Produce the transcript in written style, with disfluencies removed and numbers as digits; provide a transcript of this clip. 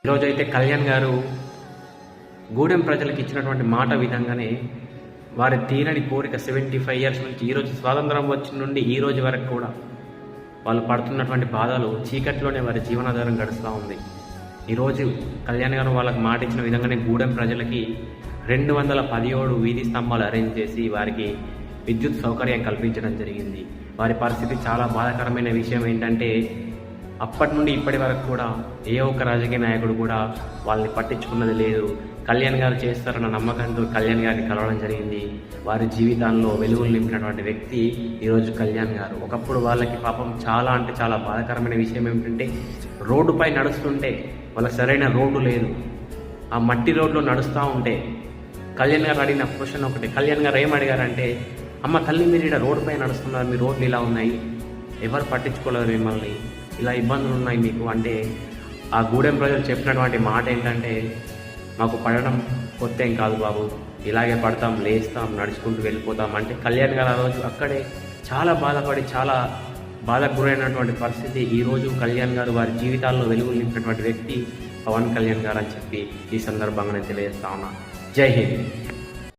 ఈరోజైతే కళ్యాణ్ గారు గూడెం ప్రజలకు ఇచ్చినటువంటి మాట విధంగానే వారి తీరని కోరిక 75 ఇయర్స్ నుంచి ఈరోజు స్వాతంత్రం వచ్చిన నుండి ఈ రోజు వరకు కూడా వాళ్ళు పడుతున్నటువంటి బాధలు చీకట్లోనే వారి జీవనాధారం గడుస్తూ ఉంది. ఈరోజు కళ్యాణ్ గారు వాళ్ళకి మాట ఇచ్చిన విధంగానే గూడెం ప్రజలకి 217 వీధి స్తంభాలు అరేంజ్ చేసి వారికి విద్యుత్ సౌకర్యం కల్పించడం జరిగింది. వారి పరిస్థితి చాలా బాధాకరమైన విషయం ఏంటంటే అప్పటి నుండి ఇప్పటి వరకు కూడా ఏ ఒక్క రాజకీయ నాయకుడు కూడా వాళ్ళని పట్టించుకున్నది లేదు. కళ్యాణ్ గారు చేస్తారన్న నమ్మకంతో కళ్యాణ్ గారిని కలవడం జరిగింది. వారి జీవితాల్లో వెలుగులు నింపినటువంటి వ్యక్తి ఈరోజు కళ్యాణ్ గారు. ఒకప్పుడు వాళ్ళకి పాపం చాలా అంటే చాలా బాధాకరమైన విషయం ఏమిటంటే రోడ్డుపై నడుస్తుంటే వాళ్ళకి సరైన రోడ్డు లేదు. ఆ మట్టి రోడ్లో నడుస్తూ ఉంటే కళ్యాణ్ గారు అడిగిన క్వశ్చన్ ఒకటి. కళ్యాణ్ గారు ఏం అడిగారంటే, అమ్మ తల్లి మీరు ఇక్కడ రోడ్డుపై నడుస్తున్నారు, మీ రోడ్లు ఇలా ఉన్నాయి, ఎవరు పట్టించుకోలేరు మిమ్మల్ని, ఇలా ఇబ్బందులు ఉన్నాయి మీకు అంటే ఆ గూడెం ప్రజలు చెప్పినటువంటి మాట ఏంటంటే, మాకు పడడం కొత్త ఏం కాదు బాబు, ఇలాగే పడతాం, లేస్తాం, నడుచుకుంటూ వెళ్ళిపోతాం అంటే కళ్యాణ్ గారు ఆ రోజు అక్కడే చాలా బాధపడి చాలా బాధకు గురైనటువంటి పరిస్థితి. ఈరోజు కళ్యాణ్ గారు వారి జీవితాల్లో వెలుగులు నింపినటువంటి వ్యక్తి పవన్ కళ్యాణ్ గారు అని చెప్పి ఈ సందర్భంగా నేను తెలియజేస్తా ఉన్నా. జై హింద్.